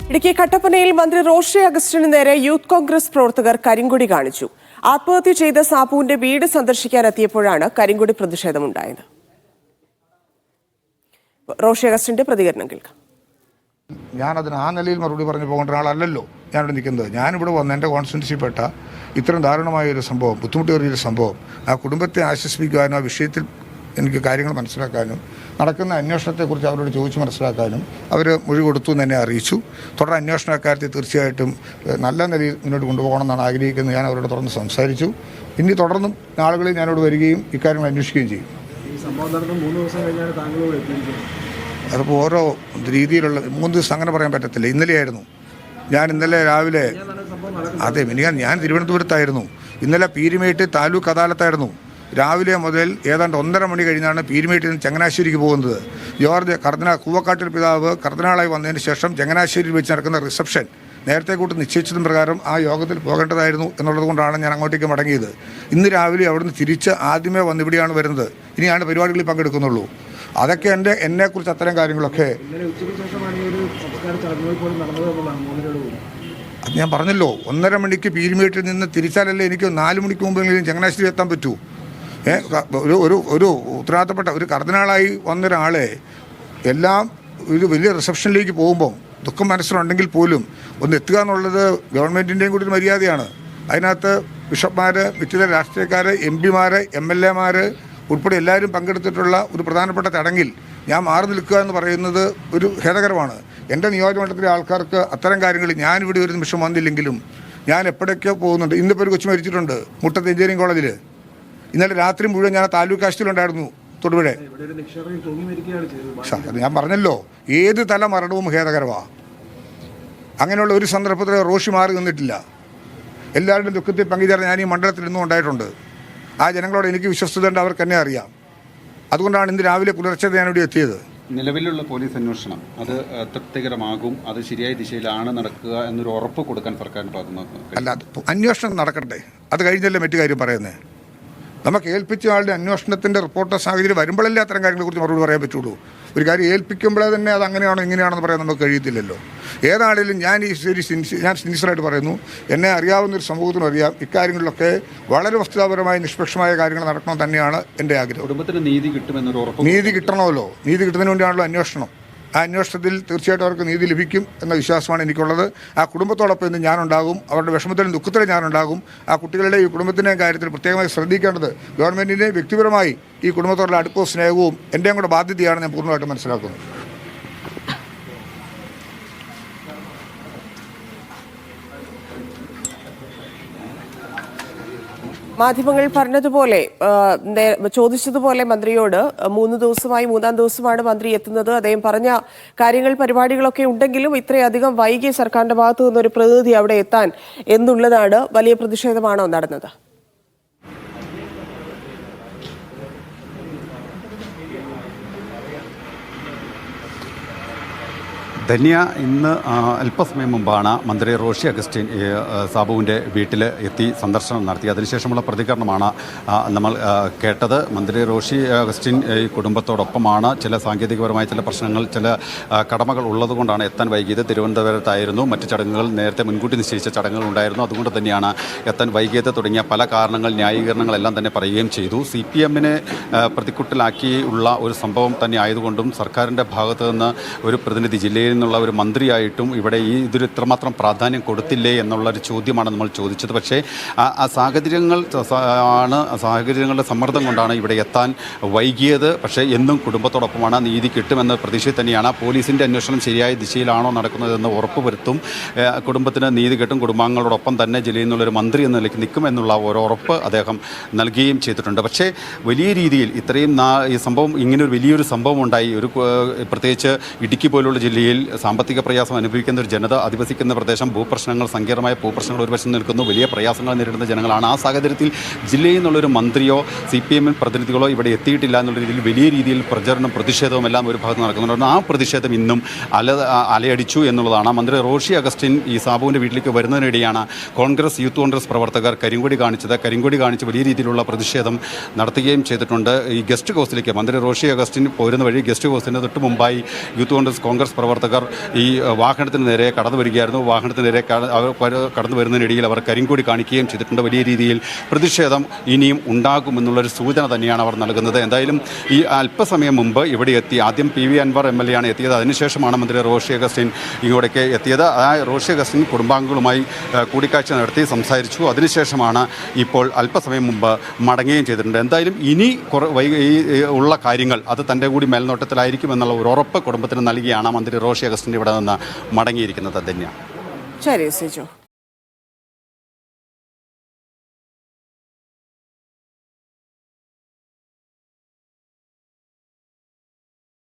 ഇടുക്കി കട്ടപ്പനയിൽ മന്ത്രി റോഷി അഗസ്റ്റിന് നേരെ യൂത്ത് കോൺഗ്രസ് പ്രവർത്തകർ കരിങ്കൊടി കാണിച്ചു. ആത്മഹത്യ ചെയ്ത സാബുവിന്റെ വീട് സന്ദർശിക്കാനെത്തിയപ്പോഴാണ് കരിങ്കൊടി പ്രതിഷേധമുണ്ടായത്. റോഷി അഗസ്റ്റിന്റെ പ്രതികരണം കേൾക്കാം. ഞാനതിന് ആ നിലയിൽ മറുപടി പറഞ്ഞു പോകേണ്ട ഒരാളല്ലല്ലോ ഞാനിവിടെ നിൽക്കുന്നത്. ഞാനിവിടെ വന്ന് എൻ്റെ കോൺസ്റ്റിറ്റ്യുവൻസിപ്പെട്ട ഇത്രയും ദാരുണമായൊരു സംഭവം, ബുദ്ധിമുട്ടേറിയൊരു സംഭവം, ആ കുടുംബത്തെ ആശ്വസിപ്പിക്കുവാനും ആ വിഷയത്തിൽ എനിക്ക് കാര്യങ്ങൾ മനസ്സിലാക്കാനും നടക്കുന്ന അന്വേഷണത്തെക്കുറിച്ച് അവരോട് ചോദിച്ച് മനസ്സിലാക്കാനും അവർ മൊഴി കൊടുത്തു എന്ന് എന്നെ അറിയിച്ചു. തുടർ അന്വേഷണ കാര്യത്തിൽ തീർച്ചയായിട്ടും നല്ല നിലയിൽ മുന്നോട്ട് കൊണ്ടുപോകണമെന്നാണ് ആഗ്രഹിക്കുന്നത്. ഞാൻ അവരോട് തുറന്ന് സംസാരിച്ചു. ഇനി തുടർന്നും നാളുകളിൽ ഞാനോട് വരികയും ഇക്കാര്യങ്ങൾ അന്വേഷിക്കുകയും ചെയ്യും. അതിപ്പോൾ ഓരോ രീതിയിലുള്ള 3 ദിവസം അങ്ങനെ പറയാൻ പറ്റത്തില്ല. ഇന്നലെ രാവിലെ അതെ ഞാൻ തിരുവനന്തപുരത്തായിരുന്നു. ഇന്നലെ പീരുമേട്ട് താലൂക്ക് അദാലത്തായിരുന്നു. രാവിലെ മുതൽ ഏതാണ്ട് 1:30 മണി കഴിഞ്ഞാണ് പീരുമേട്ടിൽ നിന്ന് ചങ്ങനാശ്ശേരിക്ക് പോകുന്നത്. ജോർജ് കൂവക്കാട്ടിൽ പിതാവ് കർദിനാളായി വന്നതിന് ശേഷം ചങ്ങനാശ്ശേരിയിൽ വെച്ച് നടക്കുന്ന റിസപ്ഷൻ നേരത്തെ കൂട്ടി നിശ്ചയിച്ചതും പ്രകാരം ആ യോഗത്തിൽ പോകേണ്ടതായിരുന്നു എന്നുള്ളത് കൊണ്ടാണ് ഞാൻ അങ്ങോട്ടേക്ക് മടങ്ങിയത്. ഇന്ന് രാവിലെ അവിടുന്ന് തിരിച്ച് ആദ്യമേ വന്ന് ഇവിടെയാണ് വരുന്നത്. ഇനിയാണ് പരിപാടികളിൽ പങ്കെടുക്കുന്നുള്ളൂ. അതൊക്കെ എന്നെക്കുറിച്ച് അത്തരം കാര്യങ്ങളൊക്കെ അത് ഞാൻ പറഞ്ഞല്ലോ. 1:30 മണിക്ക് പീരുമേട്ടിൽ നിന്ന് തിരിച്ചാലല്ലേ എനിക്ക് 4 മണിക്ക് മുമ്പെങ്കിലും ചങ്ങനാശ്ശേരി എത്താൻ പറ്റൂ. ഒരു ഉത്തരവാദിത്തപ്പെട്ട ഒരു കർദിനാളായി വന്നൊരാളെ എല്ലാം ഒരു വലിയ റിസപ്ഷനിലേക്ക് പോകുമ്പം ദുഃഖം മനസ്സിലുണ്ടെങ്കിൽ പോലും ഒന്ന് എത്തുക എന്നുള്ളത് ഗവൺമെൻറ്റിൻ്റെയും കൂടി ഒരു മര്യാദയാണ്. അതിനകത്ത് ബിഷപ്പ്മാർ, മറ്റ് രാഷ്ട്രീയക്കാർ, MP-മാർ, MLA-മാർ ഉൾപ്പെടെ എല്ലാവരും പങ്കെടുത്തിട്ടുള്ള ഒരു പ്രധാനപ്പെട്ട ചടങ്ങിൽ ഞാൻ മാറി നിൽക്കുക എന്ന് പറയുന്നത് ഒരു ഖേദകരമാണ്. എൻ്റെ നിയോജകമണ്ഡലത്തിലെ ആൾക്കാർക്ക് അത്തരം കാര്യങ്ങളിൽ ഞാനിവിടെ ഒരു നിമിഷം വന്നില്ലെങ്കിലും ഞാൻ എപ്പോഴൊക്കെയോ പോകുന്നുണ്ട്. ഇന്നിപ്പോൾ ഒരു കൊച്ചു മരിച്ചിട്ടുണ്ട് മുട്ടത്ത് എഞ്ചിനീയറിംഗ് കോളേജിൽ. ഇന്നലെ രാത്രി മുഴുവൻ ഞാൻ താലൂക്ക് ആശുപത്രിയിലുണ്ടായിരുന്നു തൊടുപുഴ. അത് ഞാൻ പറഞ്ഞല്ലോ, ഏത് തല മരണവും ഖേദകരമാണ്. അങ്ങനെയുള്ള ഒരു സന്ദർഭത്തിൽ റോഷി മാറി നിന്നിട്ടില്ല. എല്ലാവരുടെയും ദുഃഖത്തിൽ പങ്കുചേർന്ന് ഞാൻ ഈ മണ്ഡലത്തിൽ ഇന്നും ഉണ്ടായിട്ടുണ്ട്. ആ ജനങ്ങളോട് എനിക്ക് വിശ്വസ്തത അവർക്ക് തന്നെ അറിയാം. അതുകൊണ്ടാണ് ഇന്ന് രാവിലെ പുലർച്ചെ ഞാനിവിടെ എത്തിയത്. നിലവിലുള്ള പോലീസ് അന്വേഷണം അത് തൃപ്തികരമാകും, അത് ശരിയായ ദിശയിലാണ് നടക്കുക എന്നൊരു ഉറപ്പ് കൊടുക്കാൻ സർക്കാരിന് ഭാഗത്തുനിന്ന് അല്ല, അന്വേഷണം നടക്കട്ടെ. അത് കഴിഞ്ഞല്ലേ മറ്റു കാര്യം പറയുന്നത്. നമുക്ക് ഏൽപ്പിച്ച ആളുടെ അന്വേഷണത്തിൻ്റെ റിപ്പോർട്ടോ സാഹചര്യം വരുമ്പോഴല്ലേ അത്തരം കാര്യങ്ങളെക്കുറിച്ച് മറുപടി പറയാൻ പറ്റുള്ളൂ. ഒരു കാര്യം ഏൽപ്പിക്കുമ്പോഴേ തന്നെ അത് അങ്ങനെയാണോ ഇങ്ങനെയാണെന്ന് പറയാൻ നമുക്ക് കഴിയത്തില്ലല്ലോ. ഏതാണെങ്കിലും ഞാൻ സിൻസിയറായിട്ട് പറയുന്നു, എന്നെ അറിയാവുന്നൊരു സമൂഹത്തിനും അറിയാം ഇക്കാര്യങ്ങളിലൊക്കെ വളരെ വസ്തുതാപരമായ നിഷ്പക്ഷമായ കാര്യങ്ങൾ നടക്കണം തന്നെയാണ് എൻ്റെ ആഗ്രഹം. കുടുംബത്തിന് നീതി കിട്ടുമെന്നൊരു ഉറപ്പ്. നീതി കിട്ടണമല്ലോ. നീതി കിട്ടുന്നതിന് വേണ്ടിയാണല്ലോ അന്വേഷണം. ആ അന്വേഷണത്തിൽ തീർച്ചയായിട്ടും അവർക്ക് നീതി ലഭിക്കും എന്ന വിശ്വാസമാണ് എനിക്കുള്ളത്. ആ കുടുംബത്തോടൊപ്പം ഇന്ന് ഞാനുണ്ടാകും. അവരുടെ വിഷമത്തിലും ദുഃഖത്തിലും ഞാനുണ്ടാകും. ആ കുട്ടികളുടെ ഈ കുടുംബത്തിൻ്റെയും കാര്യത്തിൽ പ്രത്യേകമായി ശ്രദ്ധിക്കേണ്ടത് ഗവൺമെൻറ്റിൻ്റെ വ്യക്തിപരമായി ഈ കുടുംബത്തോടുള്ള അടുപ്പവും സ്നേഹവും എൻ്റെയും കൂടെ ബാധ്യതയാണ് ഞാൻ പൂർണ്ണമായിട്ടും മനസ്സിലാക്കുന്നത്. മാധ്യമങ്ങൾ പറഞ്ഞതുപോലെ ചോദിച്ചതുപോലെ മന്ത്രിയോട് 3 ദിവസമായി 3-ാം ദിവസമാണ് മന്ത്രി എത്തുന്നത്. അദ്ദേഹം പറഞ്ഞ കാര്യങ്ങൾ പരിപാടികളൊക്കെ ഉണ്ടെങ്കിലും ഇത്രയധികം വൈകി സർക്കാരിന്റെ ഭാഗത്തു നിന്നൊരു പ്രതിനിധി അവിടെ എത്താൻ എന്നുള്ളതാണ് വലിയ പ്രതിഷേധമാണോ നടന്നത്? ധന്യ, ഇന്ന് അല്പസമയം മുമ്പാണ് മന്ത്രി റോഷി അഗസ്റ്റിൻ സാബുവിൻ്റെ വീട്ടിൽ എത്തി സന്ദർശനം നടത്തി. അതിനുശേഷമുള്ള പ്രതികരണമാണ് നമ്മൾ കേട്ടത്. മന്ത്രി റോഷി അഗസ്റ്റിൻ ഈ കുടുംബത്തോടൊപ്പമാണ്. ചില സാങ്കേതികപരമായ ചില പ്രശ്നങ്ങൾ, ചില കടമകൾ ഉള്ളതുകൊണ്ടാണ് എത്താൻ വൈകിയത്. തിരുവനന്തപുരത്തായിരുന്നു. മറ്റ് ചടങ്ങുകൾ നേരത്തെ മുൻകൂട്ടി നിശ്ചയിച്ച ചടങ്ങുകൾ ഉണ്ടായിരുന്നു. അതുകൊണ്ട് തന്നെയാണ് എത്താൻ വൈകിയത് തുടങ്ങിയ പല കാരണങ്ങൾ, ന്യായീകരണങ്ങളെല്ലാം തന്നെ പറയുകയും ചെയ്തു. CPM-നെ പ്രതിക്കൂട്ടിലാക്കിയുള്ള ഒരു സംഭവം തന്നെ ആയതുകൊണ്ടും സർക്കാരിൻ്റെ ഭാഗത്തു നിന്ന് ഒരു പ്രതിനിധി, ജില്ലയിൽ നിന്നുള്ള ഒരു മന്ത്രിയായിട്ടും ഇവിടെ ഇതിന് ഇത്രമാത്രം പ്രാധാന്യം കൊടുത്തില്ലേ എന്നുള്ളൊരു ചോദ്യമാണ് നമ്മൾ ചോദിച്ചത്. പക്ഷേ ആ സാഹചര്യങ്ങളുടെ സമ്മർദ്ദം കൊണ്ടാണ് ഇവിടെ എത്താൻ വൈകിയത്. പക്ഷേ എന്നും കുടുംബത്തോടൊപ്പമാണ്. നീതി കിട്ടുമെന്ന പ്രതീക്ഷയിൽ തന്നെയാണ്. പോലീസിൻ്റെ അന്വേഷണം ശരിയായ ദിശയിലാണോ നടക്കുന്നതെന്ന് ഉറപ്പുവരുത്തും. കുടുംബത്തിന് നീതി കിട്ടും. കുടുംബാംഗങ്ങളോടൊപ്പം തന്നെ ജില്ലയിൽ നിന്നുള്ളൊരു മന്ത്രി എന്ന നിലയ്ക്ക് നിൽക്കുമെന്നുള്ള ഒരു ഉറപ്പ് അദ്ദേഹം നൽകുകയും ചെയ്തിട്ടുണ്ട്. പക്ഷേ വലിയ രീതിയിൽ ഇത്രയും ഈ സംഭവം, ഇങ്ങനൊരു വലിയൊരു സംഭവം ഉണ്ടായി, പ്രത്യേകിച്ച് ഇടുക്കി പോലുള്ള ജില്ലയിൽ സാമ്പത്തിക പ്രയാസം അനുഭവിക്കുന്ന ഒരു ജനത, അധിവസിക്കുന്ന പ്രദേശം, ഭൂപ്രശ്നങ്ങൾ, സങ്കീർണമായ ഭൂപ്രശ്നങ്ങൾ ഒരു വശം നിൽക്കുന്നു, വലിയ പ്രയാസങ്ങൾ നേരിടുന്ന ജനങ്ങളാണ്. ആ സാഹചര്യത്തിൽ ജില്ലയിൽ നിന്നുള്ളൊരു മന്ത്രിയോ CPM പ്രതിനിധികളോ ഇവിടെ എത്തിയിട്ടില്ല എന്നുള്ള രീതിയിൽ വലിയ രീതിയിൽ പ്രചരണം, പ്രതിഷേധവും എല്ലാം ഒരു ഭാഗത്ത് നടക്കുന്നുണ്ട്. ആ പ്രതിഷേധം ഇന്നും അലയടിച്ചു എന്നുള്ളതാണ്. മന്ത്രി റോഷി അഗസ്റ്റിൻ ഈ സാബുവിൻ്റെ വീട്ടിലേക്ക് വരുന്നതിനിടെയാണ് യൂത്ത് കോൺഗ്രസ് പ്രവർത്തകർ കരിങ്കൊടി കാണിച്ചത്. കരിങ്കൊടി കാണിച്ച് വലിയ രീതിയിലുള്ള പ്രതിഷേധം നടത്തുകയും ചെയ്തിട്ടുണ്ട്. ഈ ഗസ്റ്റ് ഹൗസിലേക്ക് മന്ത്രി റോഷി അഗസ്റ്റിൻ പോരുന്ന വഴി ഗസ്റ്റ് ഹൗസിന് തൊട്ട് മുമ്പായി യൂത്ത് കോൺഗ്രസ് പ്രവർത്തകർ പ്രവർത്തകർ ഈ വാഹനത്തിന് നേരെ കടന്നു വരികയായിരുന്നു. വാഹനത്തിന് നേരെ കടന്നു വരുന്നതിനിടയിൽ അവർ കരിങ്കൊടി കാണിക്കുകയും ചെയ്തിട്ടുണ്ട്. വലിയ രീതിയിൽ പ്രതിഷേധം ഇനിയും ഉണ്ടാകുമെന്നുള്ളൊരു സൂചന തന്നെയാണ് അവർ നൽകുന്നത്. എന്തായാലും ഈ അല്പസമയം മുമ്പ് ഇവിടെ എത്തി ആദ്യം PV അൻവർ MLA ആണ് എത്തിയത്. അതിനുശേഷമാണ് മന്ത്രി റോഷി അഗസ്റ്റിൻ ഇങ്ങോട്ടേക്ക് എത്തിയത്. ആ റോഷി അഗസ്റ്റിൻ കുടുംബാംഗങ്ങളുമായി കൂടിക്കാഴ്ച നടത്തി സംസാരിച്ചു. അതിനുശേഷമാണ് ഇപ്പോൾ അല്പസമയം മുമ്പ് മടങ്ങുകയും ചെയ്തിട്ടുണ്ട്. എന്തായാലും ഇനി ഉള്ള കാര്യങ്ങൾ അത് തൻ്റെ കൂടി മേൽനോട്ടത്തിലായിരിക്കുമെന്നുള്ള ഒരു ഉറപ്പ് കുടുംബത്തിന് നൽകിയാണ് മന്ത്രി റോഷി അഗസ്റ്റിൻ ഇവിടെ നിന്ന് മടങ്ങിയിരിക്കുന്നത്. തന്നെയാണ് ശരി സിജു.